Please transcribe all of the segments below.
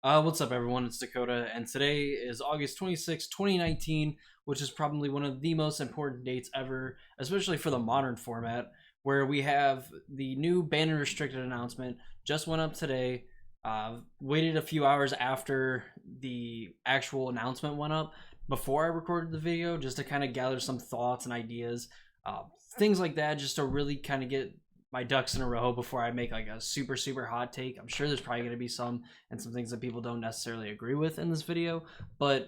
What's up, everyone? It's Dakota, and today is August 26, 2019, which is probably one of the most important dates ever, especially for the modern format, where we have the new ban and restricted announcement just went up today. Waited a few hours after the actual announcement went up before I recorded the video just to kind of gather some thoughts and ideas, uh, things like that, just to really kind of get my ducks in a row before I make like a super hot take. I'm sure there's probably going to be some and some things that people don't necessarily agree with in this video, but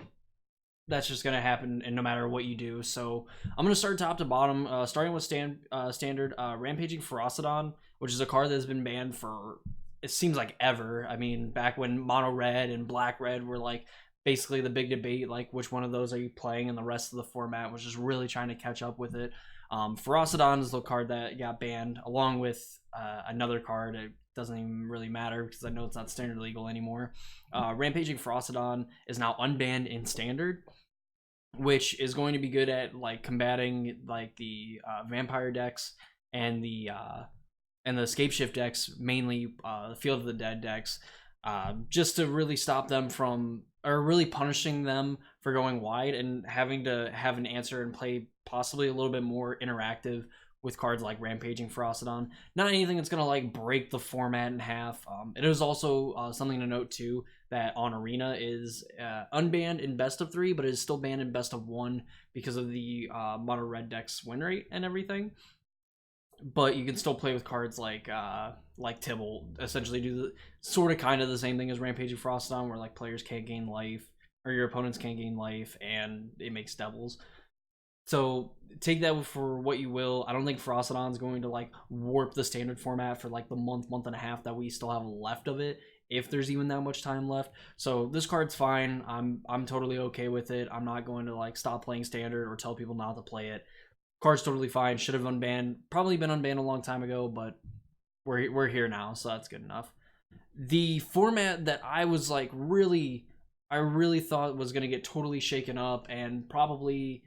that's just going to happen and no matter what you do. So I'm going to start top to bottom, starting with standard Rampaging Ferocidon, which is a card that has been banned for, it seems like ever. I mean, back when mono red and black red were like basically the big debate, like which one of those are you playing, and the rest of the format was just really trying to catch up with it. Ferocidon is the card that got banned, along with another card. It doesn't even really matter because I know it's not standard legal anymore. Rampaging Ferocidon is now unbanned in standard, which is going to be good at like combating like the vampire decks and the escape shift decks, mainly the Field of the Dead decks, just to really stop them from, or really punishing them for going wide and having to have an answer and play possibly a little bit more interactive with cards like Rampaging Ferocidon. Not anything that's gonna like break the format in half. It is also something to note too that on Arena is unbanned in best of 3, but it is still banned in best of 1 because of the mono red decks win rate and everything. But you can still play with cards like Tibble, essentially do the sort of kind of the same thing as Rampaging Ferocidon, where like players can't gain life or your opponents can't gain life, and it makes doubles. So take that for what you will. I don't think Ferocidon's going to like warp the standard format for like the month and a half that we still have left of it, if there's even that much time left. So this card's fine. I'm totally okay with it. I'm not going to like stop playing standard or tell people not to play it. Card's totally fine. Should have unbanned. Probably been unbanned a long time ago, but we're here now, so that's good enough. The format that I really thought was gonna get totally shaken up, and probably,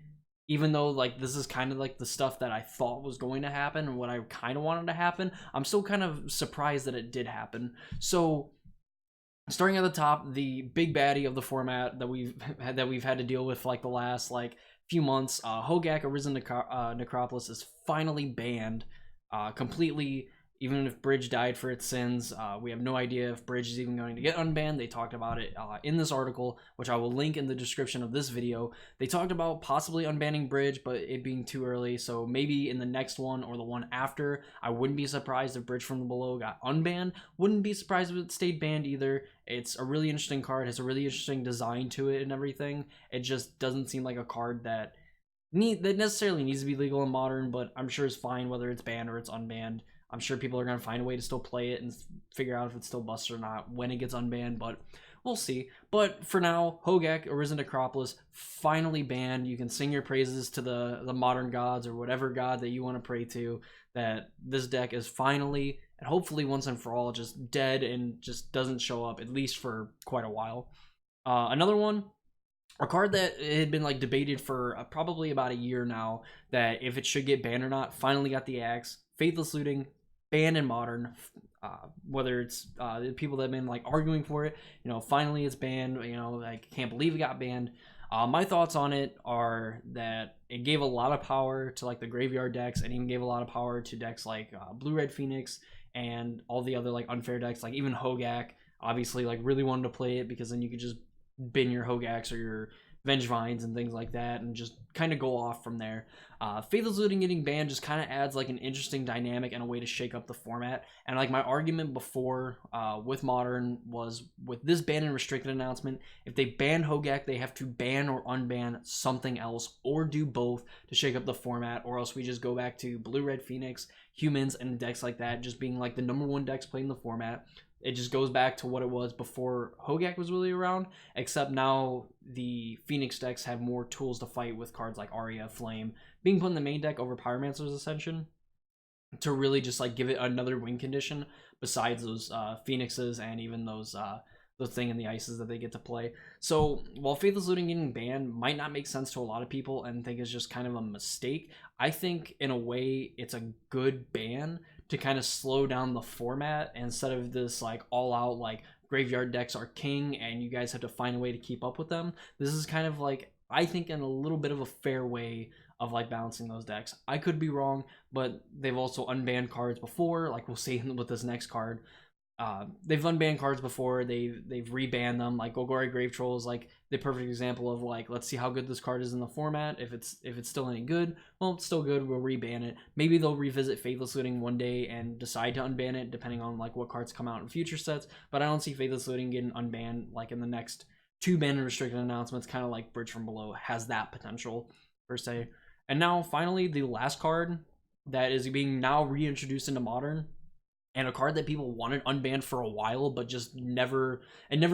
even though like this is kind of like the stuff that I thought was going to happen and what I kind of wanted to happen, I'm still kind of surprised that it did happen. So starting at the top, the big baddie of the format that we've had to deal with like the last like few months, Hogaak Arisen Necropolis is finally banned completely. Even if Bridge died for its sins, we have no idea if Bridge is even going to get unbanned. They talked about it in this article, which I will link in the description of this video. They talked about possibly unbanning Bridge, but it being too early, so maybe in the next one or the one after. I wouldn't be surprised if Bridge from the Below got unbanned. Wouldn't be surprised if it stayed banned either. It's a really interesting card, has a really interesting design to it and everything. It just doesn't seem like a card that necessarily needs to be legal in modern, but I'm sure it's fine whether it's banned or it's unbanned. I'm sure people are going to find a way to still play it and figure out if it's still busted or not when it gets unbanned, but we'll see. But for now, Hogaak Arisen Necropolis finally banned. You can sing your praises to the modern gods or whatever god that you want to pray to, that this deck is finally and hopefully once and for all just dead and just doesn't show up, at least for quite a while. Another one, a card that had been like debated for probably about a year now, that if it should get banned or not, finally got the axe. Faithless Looting, banned in modern. Whether it's the people that have been like arguing for it, finally it's banned. I can't believe it got banned. My thoughts on it are that it gave a lot of power to like the graveyard decks, and even gave a lot of power to decks like Blue Red Phoenix and all the other like unfair decks, like even Hogaak. Obviously, like really wanted to play it because then you could just bin your Hogaaks or your Vengevines and things like that, and just kind of go off from there. Faithless Looting getting banned just kind of adds like an interesting dynamic and a way to shake up the format. And like my argument before with Modern was, with this ban and restricted announcement, if they ban Hogaak, they have to ban or unban something else, or do both to shake up the format, or else we just go back to Blue Red Phoenix, Humans, and decks like that just being like the #1 decks playing the format. It just goes back to what it was before Hogaak was really around, except now the Phoenix decks have more tools to fight with cards like Aria, Flame, being put in the main deck over Pyromancer's Ascension, to really just like give it another win condition besides those Phoenixes and even those the thing in the ices that they get to play. So while Faithless Looting getting banned might not make sense to a lot of people and think it's just kind of a mistake, I think in a way it's a good ban to kind of slow down the format, instead of this like all out like graveyard decks are king and you guys have to find a way to keep up with them. This is kind of like, I think, in a little bit of a fair way of like balancing those decks. I could be wrong, but they've also unbanned cards before, like we'll see with this next card. They've unbanned cards before. They've rebanned them. Like Golgari Grave Troll is like the perfect example of like, let's see how good this card is in the format. If it's still any good, well, it's still good. We'll reban it. Maybe they'll revisit Faithless Looting one day and decide to unban it, depending on like what cards come out in future sets. But I don't see Faithless Looting getting unbanned like in the next 2 ban and restricted announcements. Kind of like Bridge from Below has that potential per se. And now finally the last card that is being now reintroduced into Modern, and a card that people wanted unbanned for a while, but just never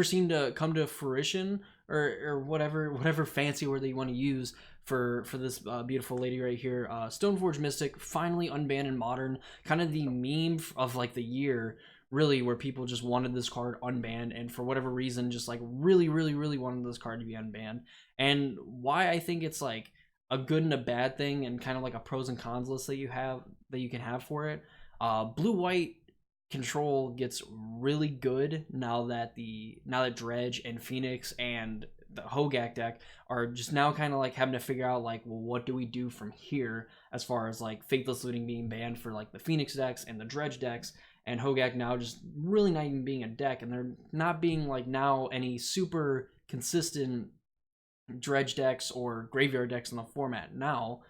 seemed to come to fruition, or whatever fancy word that you want to use for this beautiful lady right here. Stoneforge Mystic finally unbanned in Modern, kind of the meme of like the year, really, where people just wanted this card unbanned, and for whatever reason just like really wanted this card to be unbanned. And why I think it's like a good and a bad thing, and kind of like a pros and cons list that you can have for it. Blue-white control gets really good now that Dredge and Phoenix and the Hogaak deck are just now kind of like having to figure out like, well, what do we do from here, as far as like Faithless Looting being banned for like the Phoenix decks and the Dredge decks, and Hogaak now just really not even being a deck, and they're not being like now any super consistent Dredge decks or graveyard decks in the format now,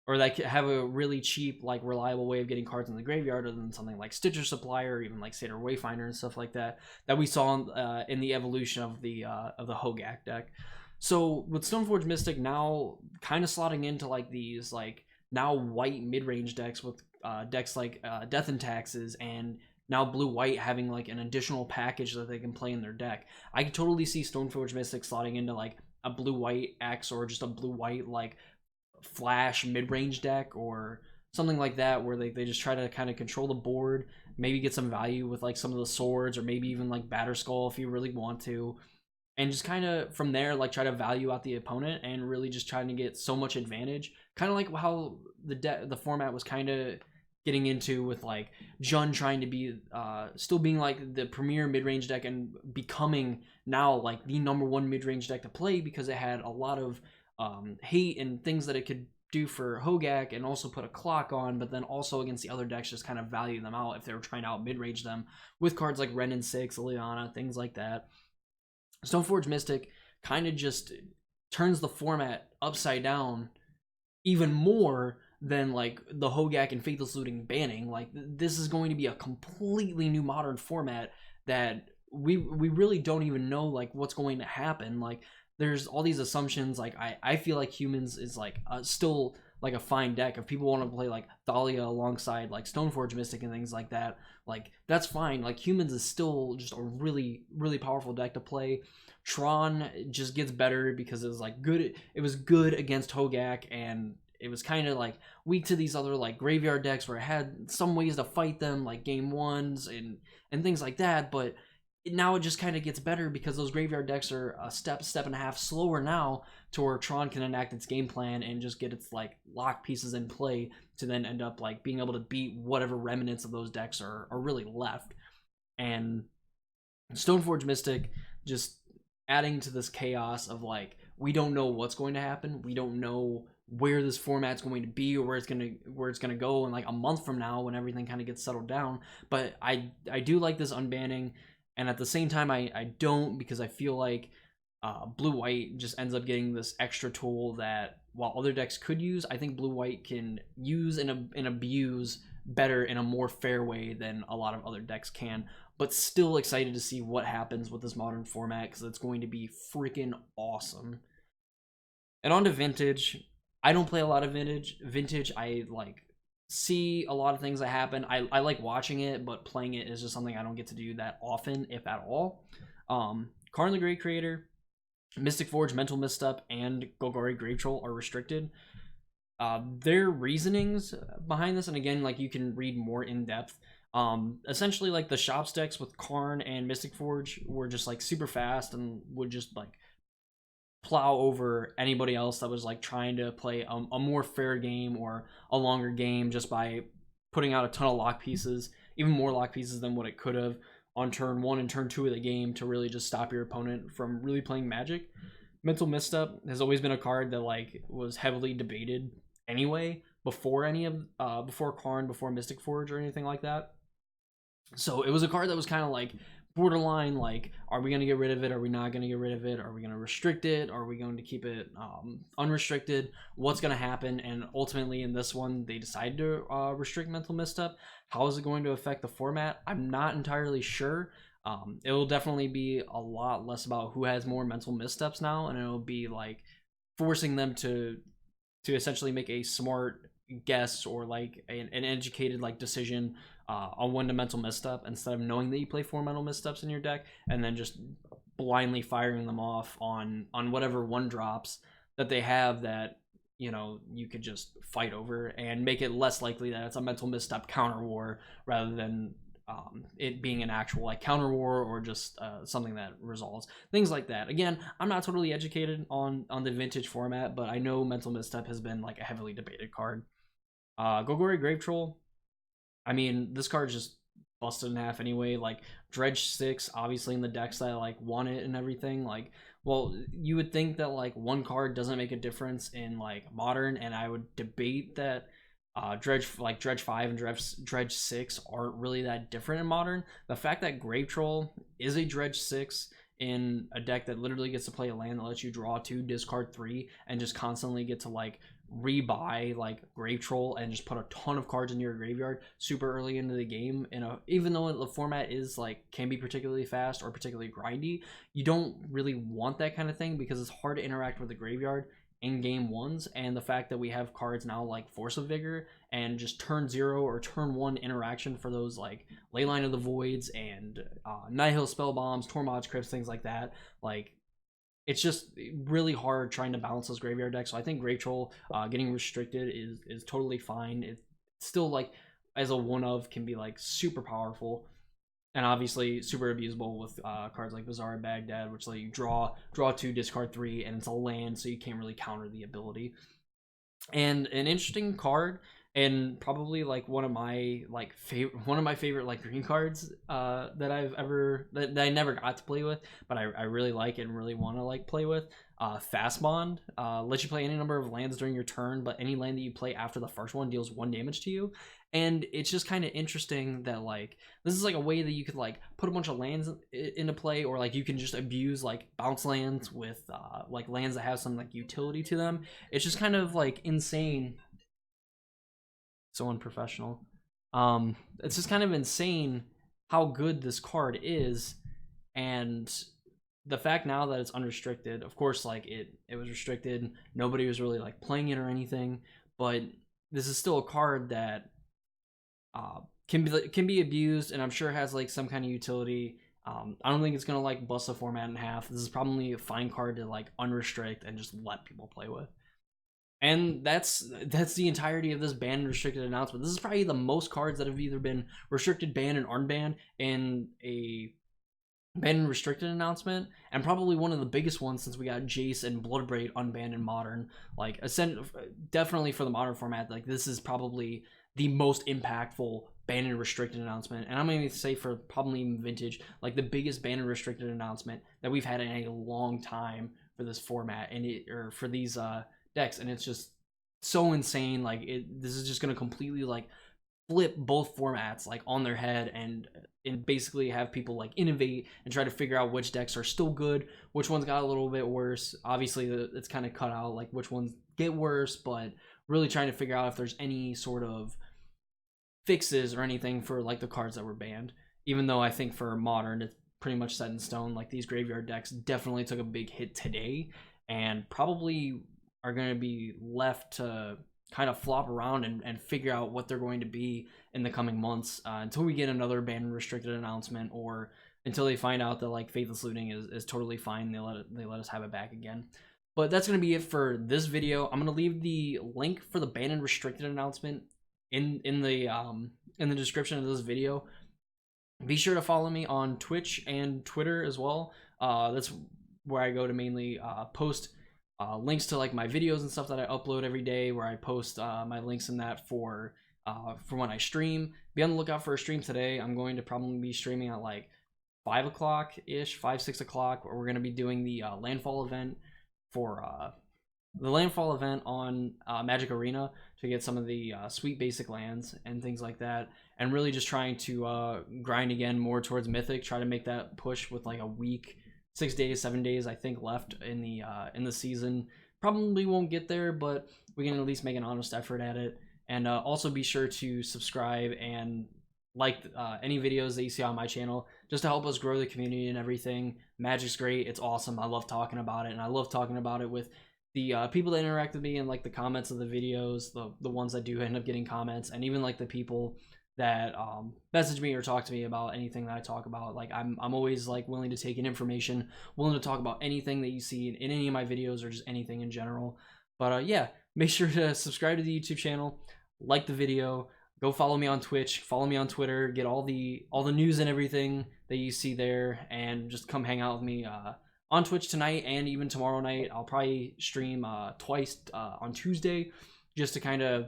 or that have a really cheap, like reliable way of getting cards in the graveyard, other than something like Stitcher Supply or even like Satyr Wayfinder and stuff like that we saw in the evolution of the Hogaak deck. So with Stoneforge Mystic now kind of slotting into like these like now white mid-range decks with decks like Death and Taxes, and now blue-white having like an additional package that they can play in their deck, I could totally see Stoneforge Mystic slotting into like a blue-white X, or just a blue-white like flash mid-range deck or something like that, where they just try to kind of control the board, maybe get some value with like some of the swords, or maybe even like Batterskull if you really want to, and just kind of from there like try to value out the opponent and really just trying to get so much advantage, kind of like how the format was kind of getting into with like Jund trying to be still being like the premier mid-range deck and becoming now like the #1 mid-range deck to play, because it had a lot of hate and things that it could do for Hogaak and also put a clock on, but then also against the other decks just kind of value them out if they were trying to out mid-range them with cards like Ren and 6, Liliana, things like that. Stoneforge Mystic kind of just turns the format upside down even more than like the Hogaak and Faithless Looting banning. Like this is going to be a completely new Modern format that we really don't even know like what's going to happen. Like there's all these assumptions. Like I feel like Humans is like still like a fine deck. If people want to play like Thalia alongside like Stoneforge Mystic and things like that, like that's fine. Like Humans is still just a really powerful deck to play. Tron just gets better because it was like good. It was good against Hogaak, and it was kind of like weak to these other like graveyard decks where it had some ways to fight them, like game ones and things like that. But now it just kind of gets better because those graveyard decks are a step and a half slower now, to where Tron can enact its game plan and just get its like lock pieces in play to then end up like being able to beat whatever remnants of those decks are really left. And Stoneforge Mystic just adding to this chaos of like, we don't know what's going to happen, we don't know where this format's going to be, or where it's gonna go in like a month from now when everything kind of gets settled down. But I do like this unbanning, and at the same time I don't, because I feel like blue-white just ends up getting this extra tool that while other decks could use, I think blue-white can use and abuse better in a more fair way than a lot of other decks can. But still excited to see what happens with this Modern format, because it's going to be freaking awesome. And on to Vintage. I don't play a lot of Vintage. I like see a lot of things that happen. I like watching it, but playing it is just something I don't get to do that often, if at all. Karn the Great Creator, Mystic Forge, Mental Misstep, and Golgari Grave Troll are restricted. Their reasonings behind this, and again, like you can read more in depth. Essentially, like the shop decks with Karn and Mystic Forge were just like super fast and would just like plow over anybody else that was like trying to play a more fair game or a longer game, just by putting out a ton of lock pieces, even more lock pieces than what it could have, on turn 1 and turn 2 of the game to really just stop your opponent from really playing Magic. Mental Misstep has always been a card that like was heavily debated anyway before any of before Karn, before Mystic Forge or anything like that. So it was a card that was kind of like borderline, like, are we going to get rid of it? Are we not going to get rid of it? Are we going to restrict it? Are we going to keep it unrestricted? What's going to happen? And ultimately in this one, they decided to restrict Mental Misstep. How is it going to affect the format? I'm not entirely sure. It will definitely be a lot less about who has more mental missteps now, and it'll be like forcing them to essentially make a smart guess or like an educated like decision on when to mental misstep, instead of knowing that you play 4 mental missteps in your deck and then just blindly firing them off on whatever 1-drops that they have that, you know, you could just fight over, and make it less likely that it's a mental misstep counter war rather than it being an actual like counter war, or just something that resolves things like that. Again, I'm not totally educated on the vintage format, but I know mental misstep has been like a heavily debated card. Gogori Grave Troll, I mean, this card's just busted in half anyway. Like Dredge 6, obviously in the decks that like want it and everything. Like, well, you would think that like one card doesn't make a difference in like Modern, and I would debate that Dredge 5 and Dredge 6 aren't really that different in Modern. The fact that Grave Troll is a Dredge 6 in a deck that literally gets to play a land that lets you draw 2, discard 3, and just constantly get to like rebuy like Grave Troll and just put a ton of cards into your graveyard super early into the game. Even though the format is like can be particularly fast or particularly grindy, you don't really want that kind of thing because it's hard to interact with the graveyard in game 1s. And the fact that we have cards now like Force of Vigor and just turn 0 or turn 1 interaction for those like Leyline of the Voids and Nihil Spell Bombs, Tormod's Crypts, things like that, like it's just really hard trying to balance those graveyard decks. So I think Grave Troll getting restricted is totally fine. It's still like as a one of can be like super powerful, and obviously super abusable with cards like Bazaar Baghdad, which let you draw 2, discard 3, and it's a land, so you can't really counter the ability. And an interesting card, and probably like one of my favorite like green cards that I never got to play with, but I really like it and really want to like play with. Fast Bond lets you play any number of lands during your turn, but any land that you play after the first one deals 1 damage to you. And it's just kind of interesting that like this is like a way that you could like put a bunch of lands into play, or like you can just abuse like bounce lands with like lands that have some like utility to them. It's just kind of like insane. So unprofessional. It's just kind of insane how good this card is, and the fact now that it's unrestricted, of course, like it was restricted, nobody was really like playing it or anything, but this is still a card that can be abused, and I'm sure has like some kind of utility. I don't think it's gonna like bust the format in half. This is probably a fine card to like unrestrict and just let people play with. And that's the entirety of this banned and restricted announcement. This is probably the most cards that have either been restricted, banned, and unbanned in a banned and restricted announcement, and probably one of the biggest ones since we got Jace and Bloodbraid unbanned in Modern. Like, definitely for the Modern format, like this is probably the most impactful banned and restricted announcement, and I'm going to say for probably even Vintage, like the biggest banned and restricted announcement that we've had in a long time for this format, and or for these decks. And it's just so insane. Like this is just going to completely like flip both formats like on their head, and basically have people like innovate and try to figure out which decks are still good, which ones got a little bit worse. Obviously it's kind of cut out like which ones get worse, but really trying to figure out if there's any sort of fixes or anything for like the cards that were banned. Even though I think for Modern it's pretty much set in stone. Like these graveyard decks definitely took a big hit today, and probably are going to be left to kind of flop around and figure out what they're going to be in the coming months, until we get another ban restricted announcement, or until they find out that like Faithless Looting is totally fine. They let us have it back again. But that's going to be it for this video. I'm going to leave the link for the ban and restricted announcement in the description of this video. Be sure to follow me on Twitch and Twitter as well. That's where I go to mainly post links to like my videos and stuff that I upload every day, where I post my links in that for when I stream. Be on the lookout for a stream today. I'm going to probably be streaming at like 5 o'clock ish, 5, 6 o'clock, where we're gonna be doing the landfall event for the landfall event on Magic Arena to get some of the sweet basic lands and things like that, and really just trying to grind again more towards Mythic. Try to make that push with like a week, 6 days, 7 days I think left in the season. Probably won't get there, but we can at least make an honest effort at it. And also be sure to subscribe and like any videos that you see on my channel, just to help us grow the community and everything. Magic's great, it's awesome, I love talking about it, and I love talking about it with the people that interact with me and like the comments of the videos, the ones that do end up getting comments, and even like the people that message me or talk to me about anything that I talk about. Like I'm always like willing to take in information, willing to talk about anything that you see in any of my videos or just anything in general. But yeah, make sure to subscribe to the YouTube channel, like the video, go follow me on Twitch, follow me on Twitter, get all the news and everything that you see there, and just come hang out with me on Twitch tonight and even tomorrow night. I'll probably stream twice on Tuesday, just to kind of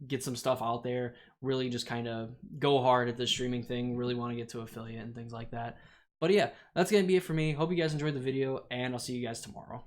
get some stuff out there, really just kind of go hard at this streaming thing, really want to get to affiliate and things like that. But yeah, that's gonna be it for me. Hope you guys enjoyed the video, and I'll see you guys tomorrow.